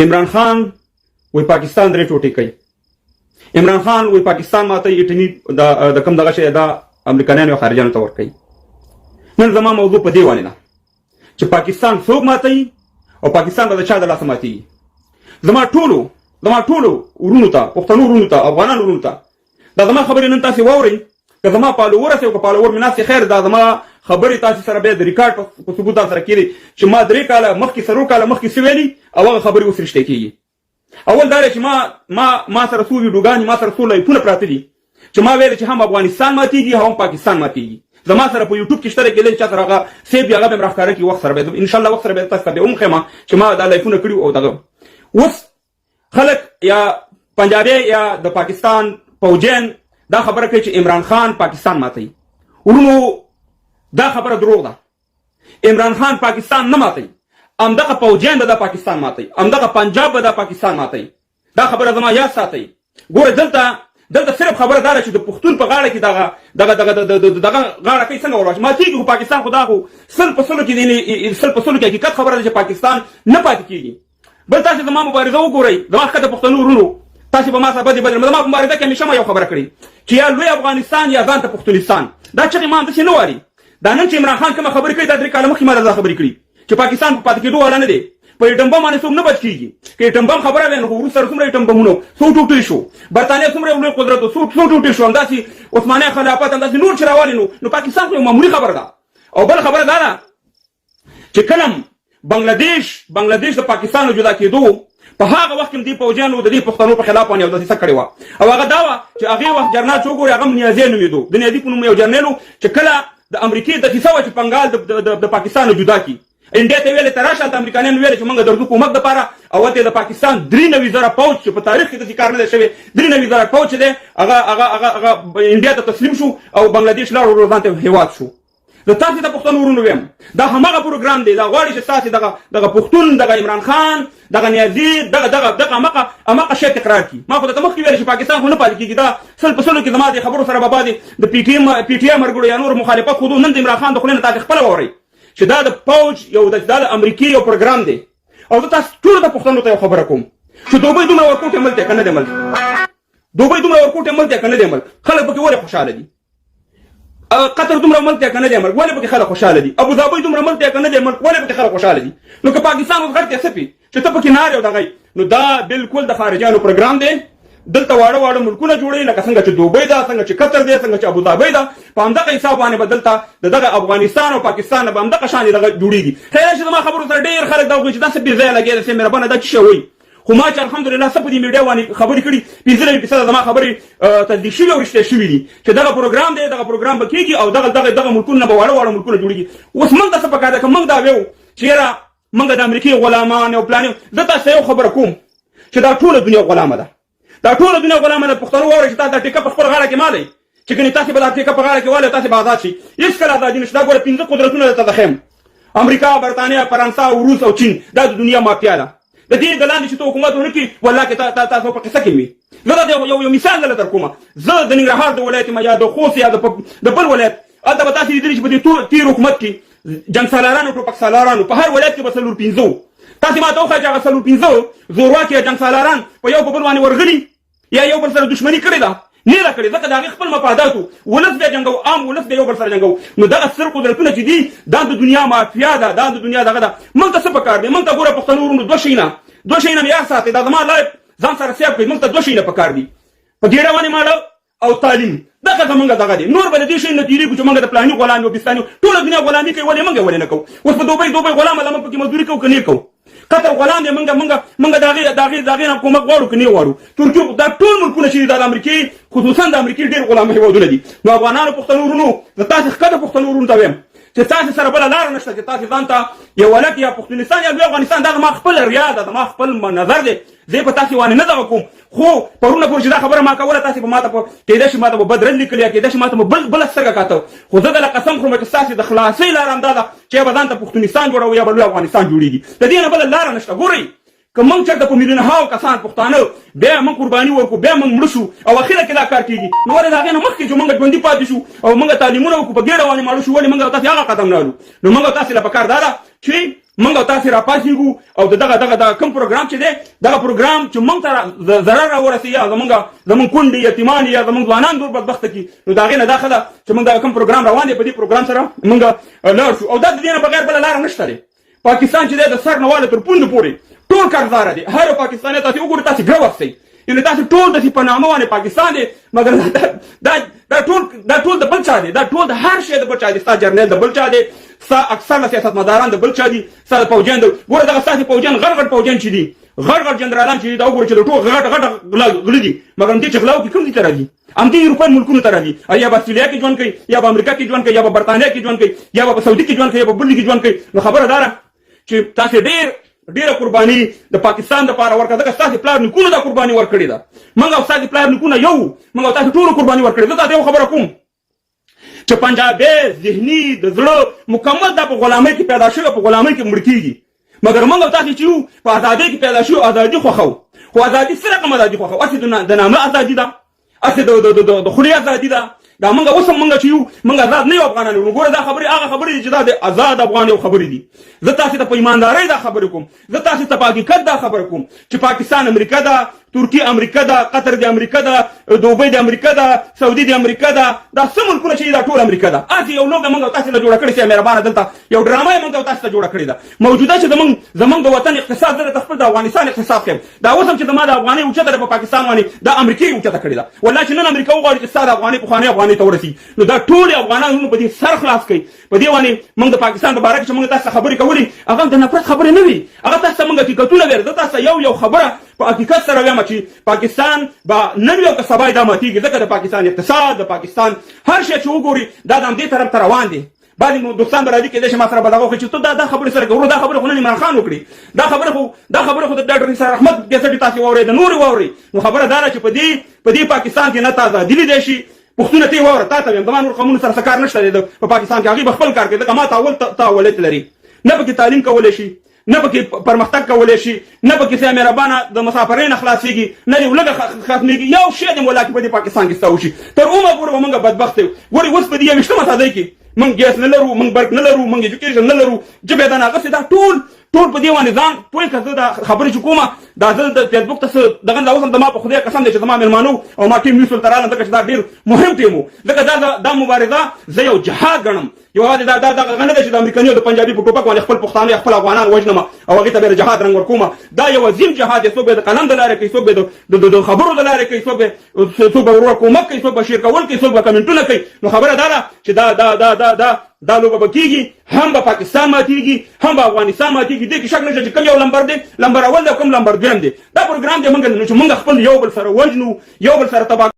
عمران خان وی پاکستان درې ټوټې کوي. عمران خان وی پاکستان ماته ایټمی د کم دغه شی دا امریکایانو او خارجانو ته ورکوي. نن زما موضوع په دې باندې ده چې پاکستان څوک ماتوي او پاکستان به د چا د لاسه ماتېږي. زما ټولو ورونو ته، پښتنو ورونو ته، افغانانو ورونو ته دا زما خبرې نن تاسې واورئ. که زما فالوور هسئ او که فالوور مې ناست خیر، دا زما خبرې تاسې سره بیا د ریکارډ په ثبوت سره کېدي چې ما 3 کاله مخکې 4 کاله مخکې څه ویلي او هغه خبرې اوس رښتیا کېږي. اول دا دی چې ما سره څو ویډیوګانې، ما سره څو لایفونه پراته دي چې ما ویل چې هم افغانستان ماتېږي هم پاکستان ماتېږي. زما سره په یوټیوب کې شته کېدل چې چا سره هغه سیب هغه به مې راښکاره کړي. وخت سره به انشاءالله وخت سره به تاسو ته به وښیم چې ما دا لایفونه کړي او دغه. اوس خلک یا پنجابي یا د پاکستان پوجین دا خبره کوي چې عمران خان پاکستان ماتوي. ورونو دا خبره دروغ ده. عمران خان پاکستان نه ماتوي، همدغه پوجین د پاکستان ماتوي، همدغه پنجاب به د پاکستان ماتوي. دا خبره زما یاد ساتئ. ګوره دلته صرف خبره دا ده چې د پښتون په غاړه کې دغه غاړه کوي څنګه ورواچي ماتېږي. خو پاکستان خو دا خو سل په سلو کې حقیقت خبره ده چې پاکستان نه پاتې کېږي. بل تاسې زما مبارزه وګورئ، زما ښکته پښتنو ورونو، تاسې به ما سره بدې زما په مبارزه کې همیشه ما یو خبره کړې چې یا لوی افغانستان یا ځان ته پښتونستان. دا چغې ما همداسې نه واري. دا نن چې عمران خان کومه خبرې کوي دا 3 کاله مخکې ما دا خبرې کړي چې پاکستان په پاتې کېدو والا نه دی. په ایټم بم باندې څوک نه بچ کېږي. که ایټم بم خبره وای نو وروسته سره څومره ایټم بمونو څو ټوټې شو، برطانیه څومره لوی قدرت و څو ټوټې شو، همداسې عثماني خلافت همداسې نور چې راوالي نو پاکستان خو یو معمولي خبره ده. او بل خبره دا ده چې کله بنګلادیش د پاکستان جدا کېدو په هغه وخت کې د پوجانو د دې پښتنو په خلاف باندې یو دسیسه کړې وه او هغه دا وه چې هغې وخت جنرال څوک وایي هغه نیازي نومېدو. د نیازي په نوم یو جنرال و چې کله د امریکې دسیسه وه چې بنګال د پاکستان جدا کړي. انډیا ته ویلې ته راشه، هلته امریکایانو ویلې چې موږ درځو کومک دپاره او هلته د پاکستان 93,000 پوځ چې په تاریخ کې داسې کار نه دی شوی 93,000 پوځ چې دی هغه انډیا ته تسلیم شو او بنګلادیش لاړ ورو ځان ته هېواد شو. د تاسې د پښتنو ورونو ویم دا همغه پروګرام دی. دا غواړي چې تاسې دغه پښتون، دغه عمران خان، دغه نیازي دغه همغه شی تکرار کړي. ما خو درته مخکې ویل چې پاکستان خو نه پاتې کېږي. دا سل په سلو کې زما د خبرو سره بابا د پي ټي آی مرګړو یا نور مخالفت خو نن د عمران خان د خولې نه تاسې خپله واورئ چې دا د پوج یو دا د امریکې یو پروګرام دی. او زه تاسو ټولو د پښتنو ته یو خبره کوم چې دوبۍ دومره ورکوټې ملک دی که نه دی ملک، دوبۍ دومره ورکوټې ملک دی که نه دی ملک، خلک پکې ولې خوشحاله دي؟ قطر دومره ملک دی که نه دی ملک، ولې پکې خلک خوشحاله دي؟ ابوظبي دومره ملک دی که نه دی ملک، ولې پکې خلک خوشحاله دي؟ نو که پاکستان اوس غټ دی څه پي چې ته پکې نارې او دغه، نو دا بالکل د خارجیانو پروګرام دی. دلته واړه ملکونه جوړوي لکه څنګه چې دوبۍ ده، څنګه چې قطر دی، څنګه چې ابوظبي ده. په همدغه حساب باندې به دلته دغه افغانستان او پاکستان نه به همدغه شان دغه جوړېږي. خیر چې زما خبرو سره ډېر خلک دا وایي چې دا څه بې ځایه لګیا دی، مهربانه دا څه شی وایي. خو ما چې الحمدلله څه په دې میډیا باندې خبرې کړي 95% زما خبرې تصدیق شوي او رښتیا شوي دي چې دغه پروګرام دی، دغه پروګرام به کېږي او دغه ملکونه به واړه ملکونه جوړېږي. اوس موږ ته څه پکار ده که موږ دا ویو چې یاره موږ د امریکې غلامان او پلان. زه تاسو یو خبره کوم چې دا ټوله دنیا غلامه ده، دا ټوله دنیا غلامه ده. پښتنو واورئ چې تاسو دا ټیکه په خپل غاړه کې مالئ چې ګنې تاسې به دا ټیکه په غاړه کې والئ تاسې به آزاد شئ. هېڅکله ازادي نشته. دا ګوره 5 قدرتونه درته دخیم: امریکا، برطانیه، فرانسه، روس او چین. دا د دنیا مافیا ده. د دې د لاندې چې ته حکومت ونه کړي والله کې تاسو په قصه کې وي. زه دا یو مثال دلته در کومه. زه د ننګرهار د ولایت یم یا د خوست یا د بل ولایت، هلته به تاسې لیدلي چې په دې تېر حکومت کې جنګ سالارانو، ټوپک سالارانو په هر ولایت کې به 4-5 تاسې ما ته وښایه چې هغه 4-5 زورواکي یا جنګ سالاران په یو په بل باندې ورغلي یا یو بل سره دښمني کړې ده نه ده کړې، ځکه د هغې خپل مفادات و. ولس بیا جنګو، عام ولس بیا یو بل سره جنګو. نو دغه ستر قدرتونه چې دي دا د دنیا مافیا ده، دا د دنیا دغه ده. موږ ته څه پکار دی؟ موږ ته ګوره پښتنو ورونو دوه شیونه مې یاد ساتئ. دا زما لایف ځان سره سیف کړئ. موږ ته 2 شیونه پکار دي: په ګېډه باندې ماړه او تعلیم. دغه زمونږ دغه دی. نور به د دې شی نه تېرېږو چې موږ د پلاني غلامي او بستاني ټوله دنیا غلامي کوي. ولې موږ ولې نه کوو؟ اوس په دوبۍ غلامه ده، موږ پکې مزدوري کوو که نه کوو؟ قطر غلام دی، موږ د هغې نه کومک غواړو که نه غواړو؟ ترکیه، دا ټول ملکونه چې دي دا د امریکې، خصوصا د امریکې ډېر غلام هېوادونه دي. نو افغانانو پښتنو ورونو، زه تاسې ښکته پښتنو ورونو ته وایم چې تاسې سره بله لاره نشته چې تاسې ځان ته یو ولک یا پښتونستان یا لوی افغانستان. دا زما خپل ریا ده، زما خپل نظر دی. زه په تاسې باندې نه دغه کوم. خو پرونه پورې چې دا خبره ما کوله تاسې به ما ته کېدای شي ما ته به بد رد لیکلي یا کېدای شي ما ته به بله سترګه کاته. خو زه دله قسم خورم چې ستاسې د خلاصۍ لاره همدا ده چې یا به ځان ته پښتونستان جوړوو یا به لوی افغانستان جوړېږي. د دې نه بله لاره نشته. ګورئ که موږ چېرته په میلیونهاو کسان پښتانه بیا موږ قرباني ورکړو، بیا موږ مړه شو او اخره کې دا کار کېږي، نو ولې د هغې نه مخکې چې موږ ژوندي پاتې شو او موږ تعلیمونه وکړو، په ګېډه باندې ماړه شو، ولې موږ تاسې هغه قدم نه الو؟ نو موږ تاسې له پکار دا ده چې منګ او تاسو را پاسېږو او دغه کوم پروګرام چې دی دغه پروګرام چې موږ ته ضرر راورسي یا زمونږ کونډې یتیمان یا زمونږ ځوانان دور بدبخته کي نو د هغې نه دا ښه ده چې موږ دغه کوم پروګرام روان دی په دې پروګرام سره موږ لاړ شو او دا د دې نه بغیر بله لاره نشته دی پاکستان چې دی د سر نه واله تر پوندو پورې ټول قرضداره دی هر پاکستانی تاسې وګورئ تاسې ګړه واخسئ یعنې تاسې ټول داسې په نامه باندې پاکستان دی مګر دا ټول د بل چا دی دا ټول د هر شی د بل چا دی ستا جرنیل د بل چا دی ستا اکثر سیاستمداران د بل چا دي ستا د پوجیان ګوره دغه ستاسې پوجیان غټ پوجیان چې دي غټ جنرالان چې دي دا وګوره چې د ټول غټ غله دي مګر همدې چې غلاو کې کوم دي ته راځي همدې اروپايي ملکونو ته راځي یا به استرالیا کې ژوند کوي یا به امریکا کې ژوند کوي یا به برطانیا کې ژوند کوي یا به په سعودي کې ژوند کوي یا به بل کې ژوند کوي نو خبره دا ده چې تاسې ډېره قرباني د پاکستان دپاره ورکړه ځکه ستاسې پلار نیکونو دا قرباني ورکړې ده موږ او ستاسې پلار نیکونه یو موږ او تاسې ټولو قرباني ورکړې زه تاسې یو خبره کوم چې پنجابی ذهني د زړه مکمل دا په غلامۍ کې پیدا شوی په غلامۍ کې مړ کېږي مګر موږ او تاسې چې یو په ازادۍ کې پیدا شو ازادي خوښو خو ازادي څه رقم ازادي خوښو هسې د نامه ازادي ده هسې د خولې ازادي ده دا موږ اوس هم موږ چې یو موږ آزاد نه یو افغانان یو ګوره دا خبرې هغه خبرې دي چې دا د آزاد افغان یو خبرې دي زه تاسې ته په ایماندارۍ دا خبرې کوم زه تاسې ته په حقیقت دا خبره کوم چې پاکستان امریکا ده ترکیه امریکا ده قطر د امریکا ده دوبۍ د امریکا ده سعودي د امریکا ده دا څه ملکونه چې دا ټول امریکا ده هسې یو لوبه موږ او تاسې ته جوړه کړې چې مهربانه دلته یو ډرامه یې موږ او تاسې ته جوړه کړې ده موجوده چې زموږ د وطن اقتصاد زه د خپل د افغانستان اقتصاد ښیم دا اوس هم چې زما د افغانۍ اوچته ده په پاکستان باندې دا امریکې اوچته کړې ده والله چې نن امریکا وغواړي چې ستا د افغانۍ پخوانۍ افغانۍ ته ورسي نو دا ټول افغانان په دې سر خلاص کوي په دې باندې موږ د پاکستان په باره کې چې موږ تاسو خبرې کولې هغه د نفرت خبرې نه وي هغه تاسو موږ حقیقتونه ویل زه تاسو یو خبره په حقیقت سره وایم چې پاکستان به نن یو که سبا دا ماتېږي ځکه د پاکستان اقتصاد د پاکستان هر شی چې وګوري دا د همدې طرف ته روان دی بعضې دوستان به راځي کېدای شي ما سره به دغه وکړي چې ته دا خبرې سره کوو دا خبرې خو نن عمران خان وکړي دا خبره خو د ډاکټر نثار احمد کیسټ تاسې واورئ د نورې واورئ نو خبره دا ده چې په دې پاکستان کې نه تا ازادي لیدی شي پښتونه ته واوره تا ته وایم زما نور قومونو سره څه کار نشته دی په پاکستان کې هغوی به خپل کار کوي ځکه ما ته اولت لري نه پکې تعلیم کولی شي نه پکې پرمختګ کولی شي نه پکې سیا مهربانه د مسافرۍ نه خلاصېږي نه دې ولږه ختمېږي یو شی دې ولا کې په دې پاکستان کې ستا وشي تر اومه پورې به موږ بدبخته یو ګورې اوس په دې یویشتمه صدۍ کې موږ ګیس نه لرو موږ برق نه لرو موږ ایجوکیشن نه لرو ژبې ته ناغسې دا ټول په دې باندې ځان پوه که زه دا خبرې چې کومه دا زه د فیسبوک ته څه دغه دا اوس هم زما په خدای قسم دی چې زما مېلمانه او ما ټیم نیوز ته راغلم ځکه چې دا ډېر مهم ټیم و ځکه دا مبارزه زه یو جهاد ګڼم یوازې دا دغه نه ده چې د امریکایي او د پنجابي په ټوپک باندې خپل پښتانه خپل افغانان وژنم او هغې ته بیا د جهاد رنګ ورکومه دا یو عظیم جهاد دی څوک به د قلم د لارې کوي څوک به د خبرو د لارې کوي څوک به ورور کومک کوي څوک به شیر کول کوي څوک به کمنټونه کوي نو خبره دا ده چې دا لوبه به کېږي هم به پاکستان ماتېږي هم به افغانستان ماتېږي دې کې شک نشته چې کوم یو لمبر دی لمبر اول دی او کوم لمبر دویم دی دا پروګرام دی موږ چې موږ خپل یو بل سره وژنو یو بل سره تباه